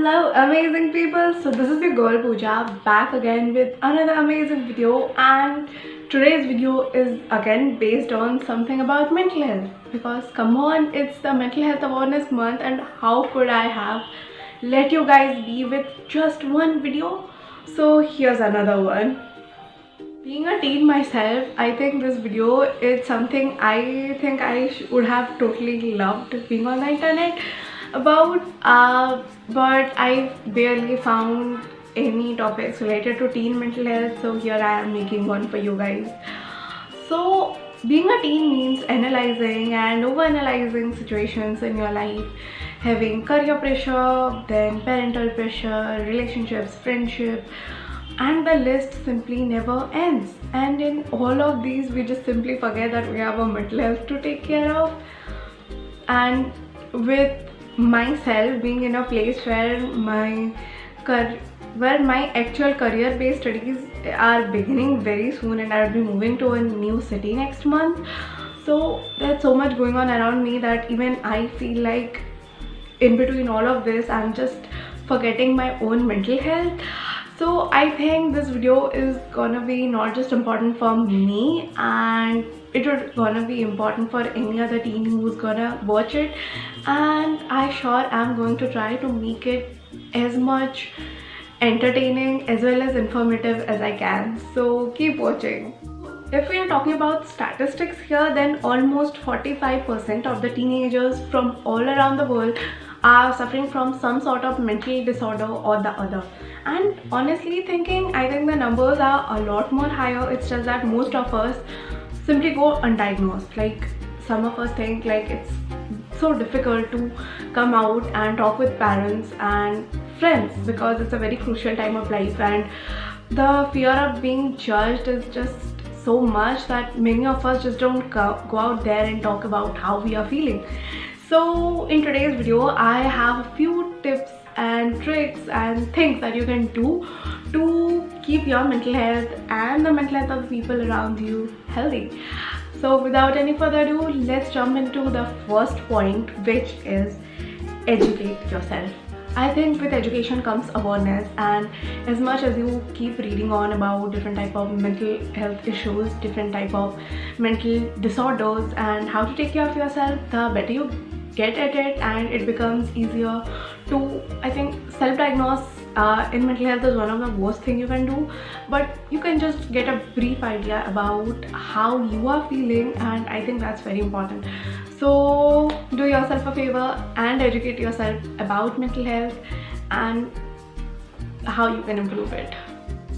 Hello amazing people, so this is your girl Pooja back again with another amazing video, and today's video is again based on something about mental health, because come on, it's the mental health awareness month and how could I have let you guys be with just one video. So here's another one. Being a teen myself, I think this video is something I think I would have totally loved being on the internet about, but I barely found any topics related to teen mental health, so here I am making one for you guys. So being a teen means analyzing and over-analyzing situations in your life, having career pressure, then parental pressure, relationships, friendship, and the list simply never ends. And in all of these, we just simply forget that we have our mental health to take care of. And with myself being in a place where my actual career-based studies are beginning very soon, and I'll be moving to a new city next month, so there's so much going on around me that even I feel like in between all of this I'm just forgetting my own mental health. So I think this video is gonna be not just important for me, and it would gonna be important for any other teen who's gonna watch it, and I sure am going to try to make it as much entertaining as well as informative as I can. So keep watching. If we are talking about statistics here, then almost 45% of the teenagers from all around the world are suffering from some sort of mental disorder or the other. And honestly thinking, I think the numbers are a lot more higher. It's just that most of us simply go undiagnosed. Like, some of us think like it's so difficult to come out and talk with parents and friends because it's a very crucial time of life, and the fear of being judged is just so much that many of us just don't go out there and talk about how we are feeling. So in today's video, I have a few tips and tricks and things that you can do to keep your mental health and the mental health of people around you healthy. So without any further ado, let's jump into the first point, which is educate yourself. I think with education comes awareness, and as much as you keep reading on about different type of mental health issues, different type of mental disorders and how to take care of yourself, the better you get at it, and it becomes easier to, I think, self-diagnose in mental health is one of the worst thing you can do, but you can just get a brief idea about how you are feeling, and I think that's very important. So do yourself a favor and educate yourself about mental health and how you can improve it.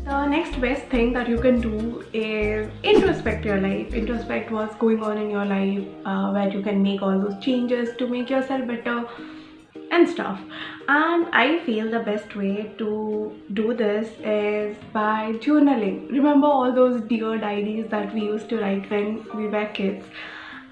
The next best thing that you can do is introspect your life, introspect what's going on in your life, where you can make all those changes to make yourself better and stuff. And I feel the best way to do this is by journaling. Remember all those dear diaries that we used to write when we were kids,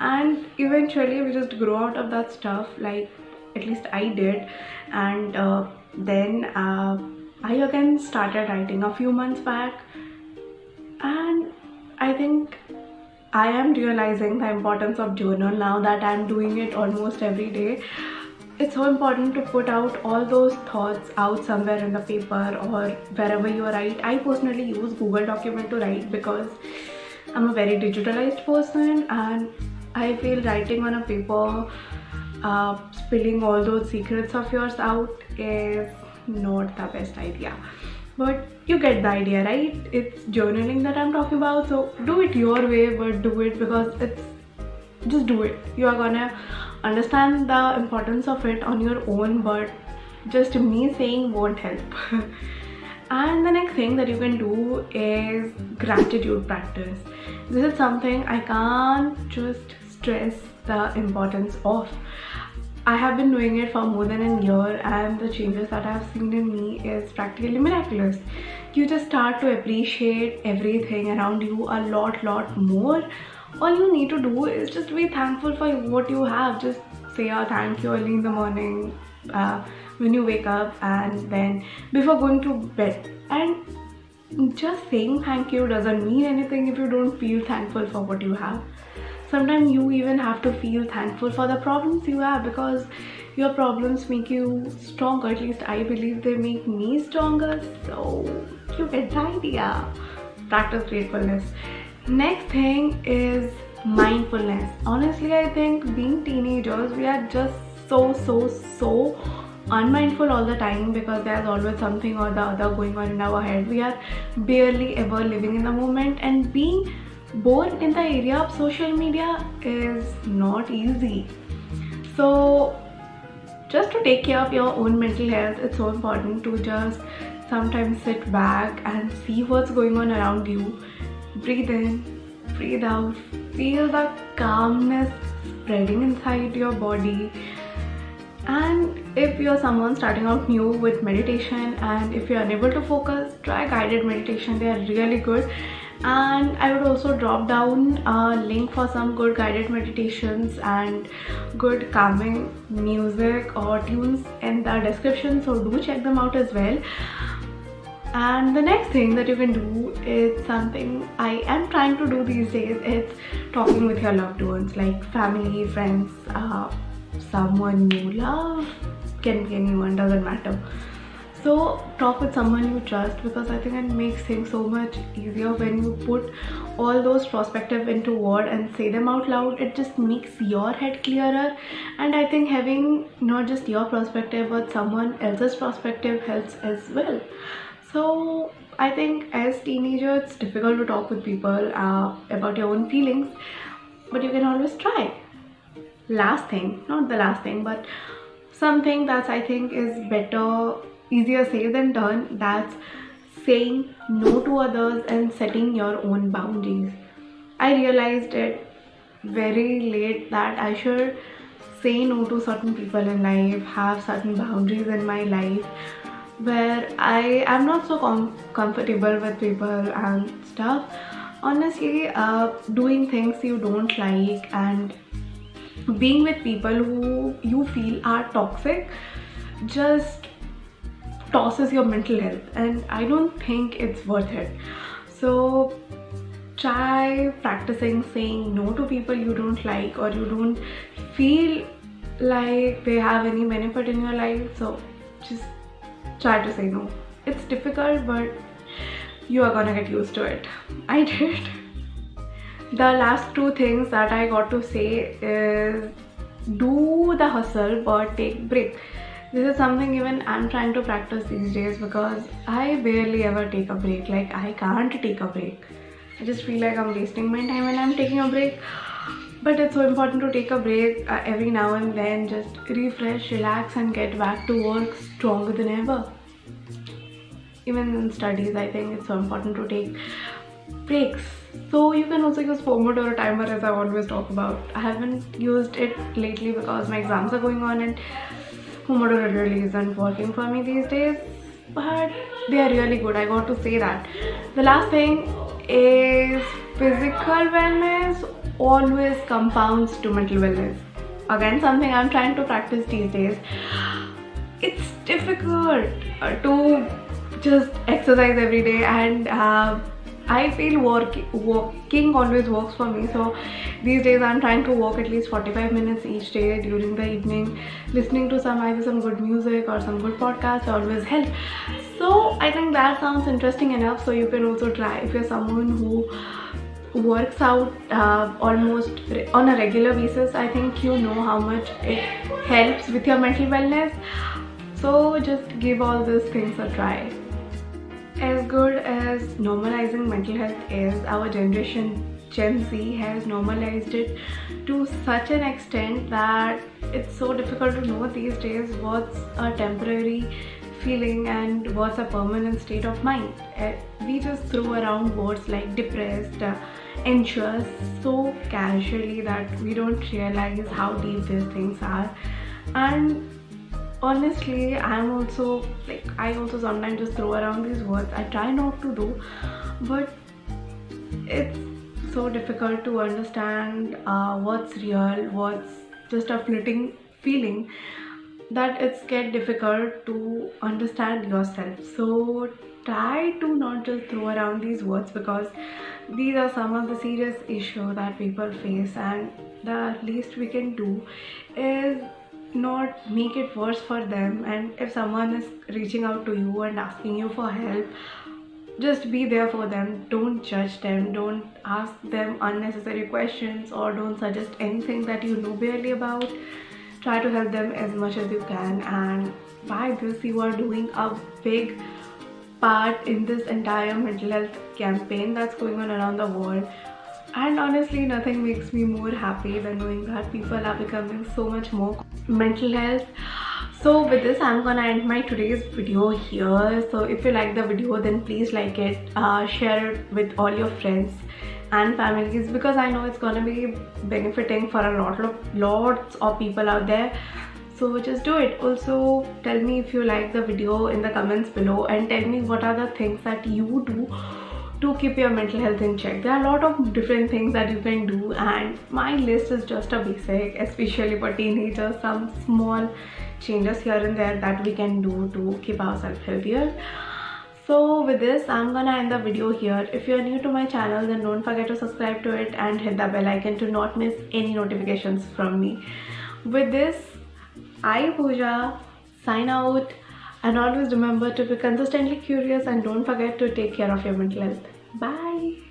and eventually we just grow out of that stuff, like at least I did. And then I again started writing a few months back, and I think I am realizing the importance of journal now that I'm doing it almost every day. It's so important to put out all those thoughts out somewhere in the paper or wherever you write. I personally use Google document to write because I'm a very digitalized person, and I feel writing on a paper, spilling all those secrets of yours out is not the best idea. But you get the idea, right? It's journaling that I'm talking about. So do it your way, but do it because just do it. You are gonna understand the importance of it on your own, but just me saying won't help. And the next thing that you can do is gratitude practice. This is something I can't just stress the importance of. I have been doing it for more than a year, and the changes that I have seen in me is practically miraculous. You just start to appreciate everything around you a lot more. All you need to do is just be thankful for what you have. Just say a thank you early in the morning, when you wake up, and then before going to bed. And just saying thank you doesn't mean anything if you don't feel thankful for what you have. sometimes you even have to feel thankful for the problems you have, because your problems make you stronger. At least I believe they make me stronger. So you get the idea. Practice gratefulness. Next thing is mindfulness. Honestly, I think being teenagers, we are just so unmindful all the time, because there's always something or the other going on in our head. We are barely ever living in the moment, and being born in the area of social media is not easy. So just to take care of your own mental health, it's so important to just sometimes sit back and see what's going on around you. Breathe in, breathe out, feel the calmness spreading inside your body. And if you're someone starting out new with meditation, and if you're unable to focus, try guided meditation. They are really good. And I would also drop down a link for some good guided meditations and good calming music or tunes in the description, so do check them out as well. And the next thing that you can do is something I am trying to do these days. It's talking with your loved ones, like family, friends, someone you love, can be anyone, doesn't matter. So talk with someone you trust, because I think it makes things so much easier when you put all those perspectives into word and say them out loud. It just makes your head clearer, and I think having not just your perspective but someone else's perspective helps as well. So I think as teenagers, it's difficult to talk with people about your own feelings, but you can always try. Last thing, not the last thing, but something that I think is better, easier said than done, that's saying no to others and setting your own boundaries. I realized it very late that I should say no to certain people in life, have certain boundaries in my life where I am not so comfortable with people and stuff. Honestly, doing things you don't like and being with people who you feel are toxic just tosses your mental health, and I don't think it's worth it. So try practicing saying no to people you don't like or you don't feel like they have any benefit in your life. So just try to say no. It's difficult, but you are gonna get used to it. I did. The last two things that I got to say is do the hustle but take break. This is something even I'm trying to practice these days, because I barely ever take a break. Like, I can't take a break. I just feel like I'm wasting my time when I'm taking a break. But it's so important to take a break every now and then, just refresh, relax and get back to work stronger than ever. Even in studies, I think it's so important to take breaks. So you can also use Pomodoro timer, as I always talk about. I haven't used it lately because my exams are going on and Pomodoro really isn't working for me these days, but they are really good, I got to say that. The last thing is physical wellness always compounds to mental wellness. Again, something I'm trying to practice these days. It's difficult to just exercise every day, and I feel walking always works for me. So these days I'm trying to walk at least 45 minutes each day during the evening, listening to either some good music or some good podcast always help. So I think that sounds interesting enough, so you can also try. If you're someone who works out almost on a regular basis, I think you know how much it helps with your mental wellness. So just give all these things a try. As good as normalizing mental health is, our generation Gen Z has normalized it to such an extent that it's so difficult to know these days what's a temporary feeling and what's a permanent state of mind. We just throw around words like depressed, anxious so casually that we don't realize how deep these things are. And honestly, I also sometimes just throw around these words. I try not to do, but it's so difficult to understand what's real, what's just a fleeting feeling. that it's get difficult to understand yourself. So try to not just throw around these words, because these are some of the serious issues that people face, and the least we can do is not make it worse for them. And if someone is reaching out to you and asking you for help, just be there for them. Don't judge them, don't ask them unnecessary questions, or don't suggest anything that you know barely about. Try to help them as much as you can, and by this you are doing a big part in this entire mental health campaign that's going on around the world. And honestly, nothing makes me more happy than knowing that people are becoming so much more mental health. So with this, I'm gonna end my today's video here. So if you like the video, then please like it, share it with all your friends and families, because I know it's gonna be benefiting for lots of people out there. So just do it. Also tell me if you like the video in the comments below, and tell me what are the things that you do to keep your mental health in check. There are a lot of different things that you can do, and my list is just a basic, especially for teenagers, some small changes here and there that we can do to keep ourselves healthier. So with this, I'm gonna end the video here. If you're new to my channel, then don't forget to subscribe to it and hit the bell icon to not miss any notifications from me. With this, I, Pooja, sign out, and always remember to be consistently curious, and don't forget to take care of your mental health. Bye.